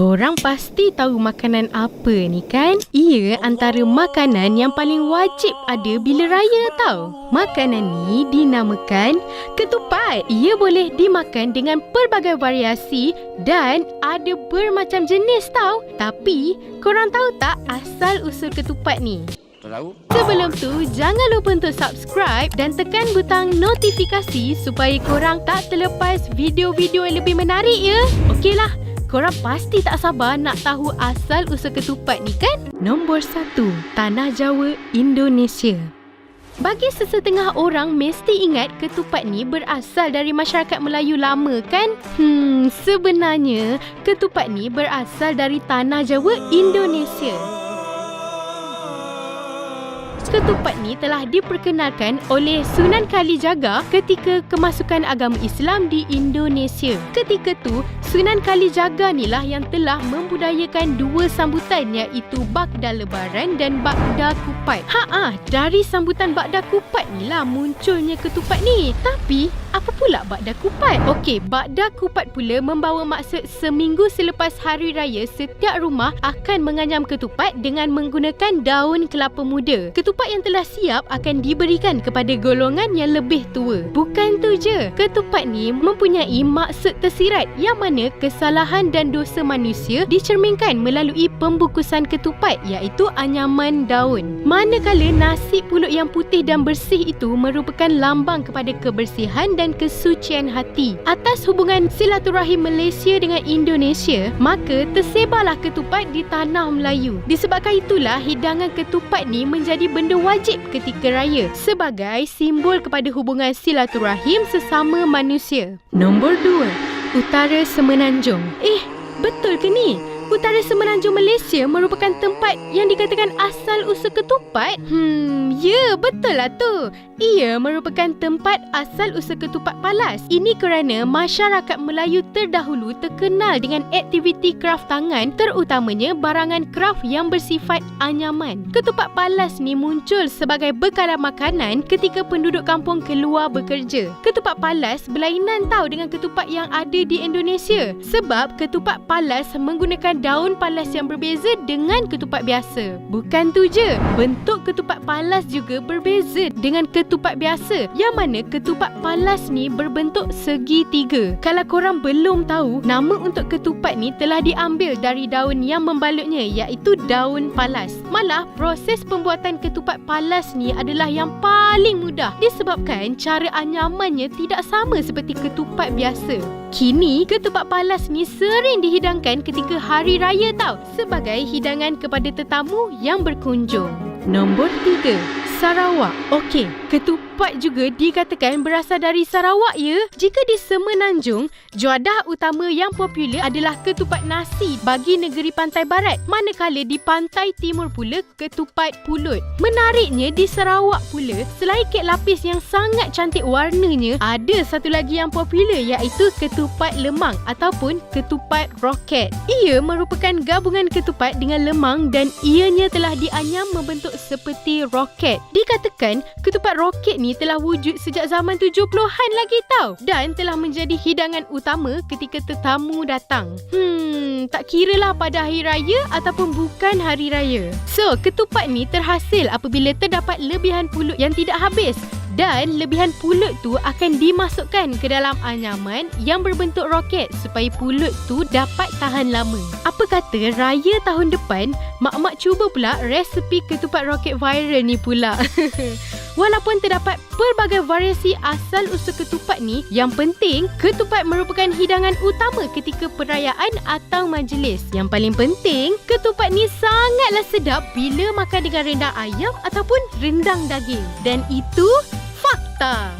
Korang pasti tahu makanan apa ni kan? Ia antara makanan yang paling wajib ada bila raya tau. Makanan ni dinamakan ketupat. Ia boleh dimakan dengan pelbagai variasi dan ada bermacam jenis tau. Tapi korang tahu tak asal usul ketupat ni? Sebelum tu, jangan lupa untuk subscribe dan tekan butang notifikasi supaya korang tak terlepas video-video yang lebih menarik ya. Okeylah. Korang pasti tak sabar nak tahu asal usul ketupat ni kan? Nombor 1, Tanah Jawa, Indonesia. Bagi sesetengah orang mesti ingat ketupat ni berasal dari masyarakat Melayu lama kan? Sebenarnya ketupat ni berasal dari Tanah Jawa, Indonesia. Ketupat ni telah diperkenalkan oleh Sunan Kalijaga ketika kemasukan agama Islam di Indonesia. Ketika tu, Sunan Kalijaga ni lah yang telah membudayakan dua sambutan iaitu Bagda Lebaran dan Bagda Kupat. Dari sambutan Bagda Kupat ni lah munculnya ketupat ni. Tapi, apa pula Bagda Kupat? Okey, Bagda Kupat pula membawa maksud seminggu selepas Hari Raya setiap rumah akan menganyam ketupat dengan menggunakan daun kelapa muda. Ketupat yang telah siap akan diberikan kepada golongan yang lebih tua. Bukan tu je, ketupat ni mempunyai maksud tersirat yang mana kesalahan dan dosa manusia dicerminkan melalui pembungkusan ketupat iaitu anyaman daun. Manakala nasi pulut yang putih dan bersih itu merupakan lambang kepada kebersihan dan kesucian hati. Atas hubungan silaturahim Malaysia dengan Indonesia, maka tersebarlah ketupat di tanah Melayu. Disebabkan itulah hidangan ketupat ni menjadi benda wajib ketika raya sebagai simbol kepada hubungan silaturahim sesama manusia. Nombor 2, Utara Semenanjung. Betul ke ni? Utara Semenanjung Malaysia merupakan tempat yang dikatakan asal usul ketupat? Ya, betul lah tu. Ia merupakan tempat asal usul ketupat palas. Ini kerana masyarakat Melayu terdahulu terkenal dengan aktiviti kraft tangan, terutamanya barangan kraft yang bersifat anyaman. Ketupat palas ni muncul sebagai bekalan makanan ketika penduduk kampung keluar bekerja. Ketupat palas berlainan tau dengan ketupat yang ada di Indonesia. Sebab ketupat palas menggunakan daun palas yang berbeza dengan ketupat biasa. Bukan tu je, bentuk ketupat palas juga berbeza dengan ketupat biasa, yang mana ketupat palas ni berbentuk segitiga. Kalau korang belum tahu, nama untuk ketupat ni telah diambil dari daun yang membalutnya iaitu daun palas. Malah proses pembuatan ketupat palas ni adalah yang paling mudah disebabkan cara anyamannya tidak sama seperti ketupat biasa. Kini, ketupat palas ni sering dihidangkan ketika hari raya tau, sebagai hidangan kepada tetamu yang berkunjung. Nombor 3, Sarawak. Okey, ketupat juga dikatakan berasal dari Sarawak ya. Jika di Semenanjung, juadah utama yang popular adalah ketupat nasi bagi negeri pantai barat, manakala di pantai timur pula ketupat pulut. Menariknya di Sarawak pula, selain kek lapis yang sangat cantik warnanya, ada satu lagi yang popular iaitu ketupat lemang ataupun ketupat roket. Ia merupakan gabungan ketupat dengan lemang dan ianya telah dianyam membentuk seperti roket. Dikatakan ketupat roket ni telah wujud sejak zaman 70-an lagi tau, dan telah menjadi hidangan utama ketika tetamu datang. Tak kiralah pada hari raya ataupun bukan hari raya. So, ketupat ni terhasil apabila terdapat lebihan pulut yang tidak habis. Dan lebihan pulut tu akan dimasukkan ke dalam anyaman yang berbentuk roket supaya pulut tu dapat tahan lama. Apa kata raya tahun depan, mak-mak cuba pula resepi ketupat roket viral ni pula. Walaupun terdapat pelbagai variasi asal usul ketupat ni, yang penting ketupat merupakan hidangan utama ketika perayaan atau majlis. Yang paling penting, ketupat ni sangatlah sedap bila makan dengan rendang ayam ataupun rendang daging. Dan itu fakta.